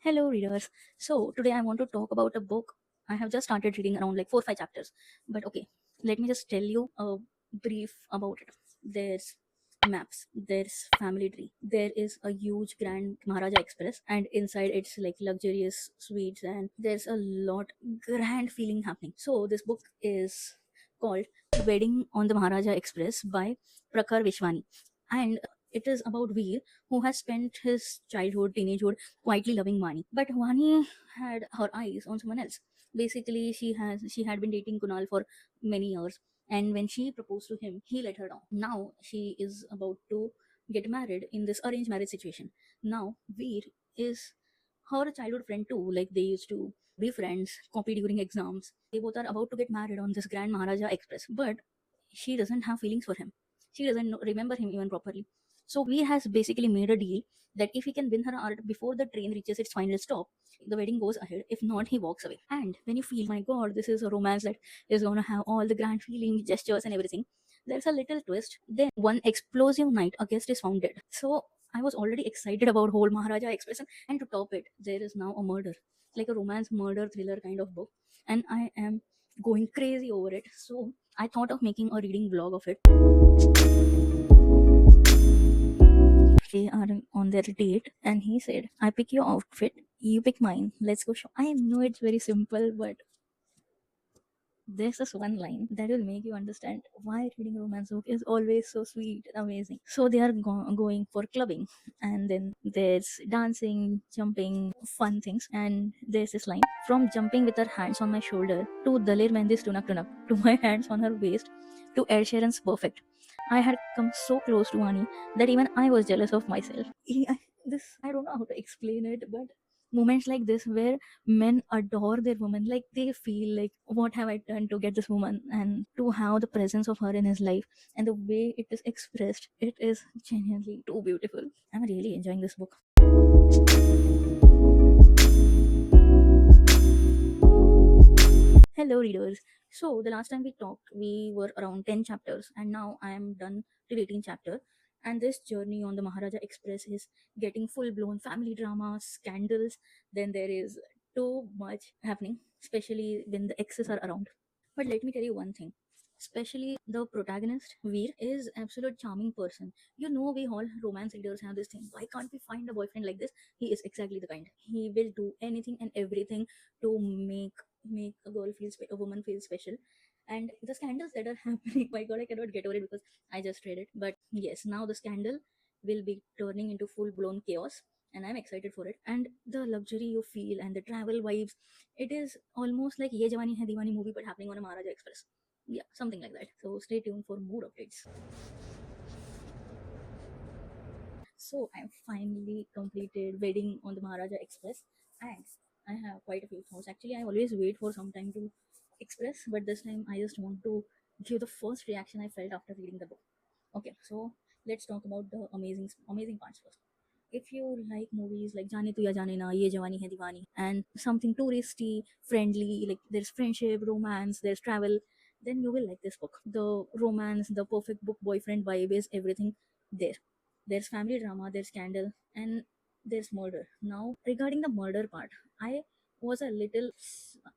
Hello, readers. So, today I want to talk about a book. I have just started reading around like 4 5 chapters. But okay, let me just tell you a brief about it. There's maps, there's family tree, there is a huge grand Maharaja Express, and inside it's like luxurious suites, and there's a lot grand feeling happening. So, this book is called Wedding on the Maharaja Express by Prakhar Vishwani. And it is about Veer, who has spent his childhood, teenagehood quietly loving Vani. But Vani had her eyes on someone else. Basically, she had been dating Kunal for many years, and when she proposed to him, he let her down. Now she is about to get married in this arranged marriage situation. Now Veer is her childhood friend too. Like they used to be friends, copy during exams. They both are about to get married on this Grand Maharaja Express, but she doesn't have feelings for him. She doesn't remember him even properly. So Veer has basically made a deal that if he can win her heart before the train reaches its final stop, the wedding goes ahead. If not, he walks away. And when you feel, my god, this is a romance that is gonna have all the grand feelings, gestures, and everything, there's a little twist. Then one explosive night, a guest is found dead. So I was already excited about whole Maharaja Express, and to top it, there is now a murder, like a romance murder thriller kind of book, and I am going crazy over it. So I thought of making a reading vlog of it. They are on their date, and he said, I pick your outfit, you pick mine, let's go shop. I know it's very simple, but there's this one line that will make you understand why reading a romance book is always so sweet and amazing. So they are going for clubbing, and then there's dancing, jumping, fun things. And there's this line, from jumping with her hands on my shoulder to Dalir Mendy's Tunak Tunak to my hands on her waist to Ed Sheeran's Perfect. I had come so close to Ani that even I was jealous of myself. I don't know how to explain it, but moments like this where men adore their woman, like they feel like, what have I done to get this woman? And to have the presence of her in his life and the way it is expressed, it is genuinely too beautiful. I'm really enjoying this book. Hello, readers. So, the last time we talked, we were around 10 chapters, and now I am done till 18 chapter. And this journey on the Maharaja Express is getting full blown family drama, scandals. Then there is too much happening, especially when the exes are around. But let me tell you one thing. Especially the protagonist, Veer, is absolute charming person. You know, we all romance readers have this thing. Why can't we find a boyfriend like this? He is exactly the kind. He will do anything and everything to make a girl feel a woman feel special. And the scandals that are happening, my god, I cannot get over it because I just read it. But yes, now the scandal will be turning into full blown chaos, and I'm excited for it. And the luxury you feel and the travel vibes, it is almost like Ye Jawani Hai Diwani movie but happening on a Maharaja Express. Yeah, something like that. So stay tuned for more updates. So I finally completed Wedding on the Maharaja Express, and I have quite a few thoughts. Actually, I always wait for some time to express, but this time I just want to give the first reaction I felt after reading the book. Okay, so let's talk about the amazing parts first. If you like movies like Jaane Tu Ya Jaane Na, Ye Jawani Hai Diwani, and something touristy, friendly, like there's friendship, romance, there's travel, then you will like this book. The romance, the perfect book boyfriend vibe is everything there. There's family drama, there's scandal, and there's murder. Now, regarding the murder part, I was a little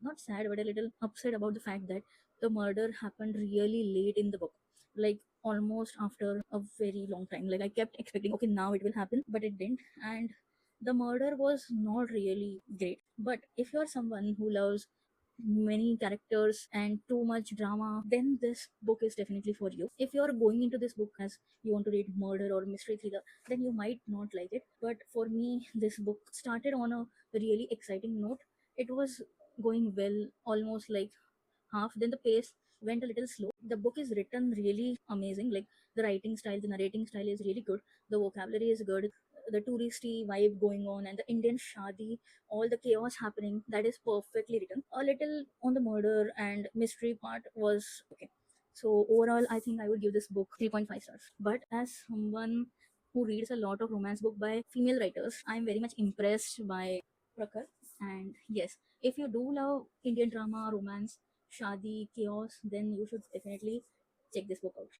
not sad but a little upset about the fact that the murder happened really late in the book, like almost after a very long time. Like I kept expecting, okay, now it will happen, but it didn't. And the murder was not really great. But if you're someone who loves many characters and too much drama, then this book is definitely for you. If you're going into this book as you want to read murder or mystery thriller, then you might not like it. But for me, this book started on a really exciting note. It was going well, almost like half, then the pace went a little slow. The book is written really amazing, like the writing style, the narrating style is really good, the vocabulary is good, the touristy vibe going on, and the Indian shadi, all the chaos happening, that is perfectly written. A little on the murder and mystery part was okay. So overall, I think I would give this book 3.5 stars. But as someone who reads a lot of romance book by female writers, I'm very much impressed by Prakhar. And yes, if you do love Indian drama, romance, shadi, chaos, then you should definitely check this book out.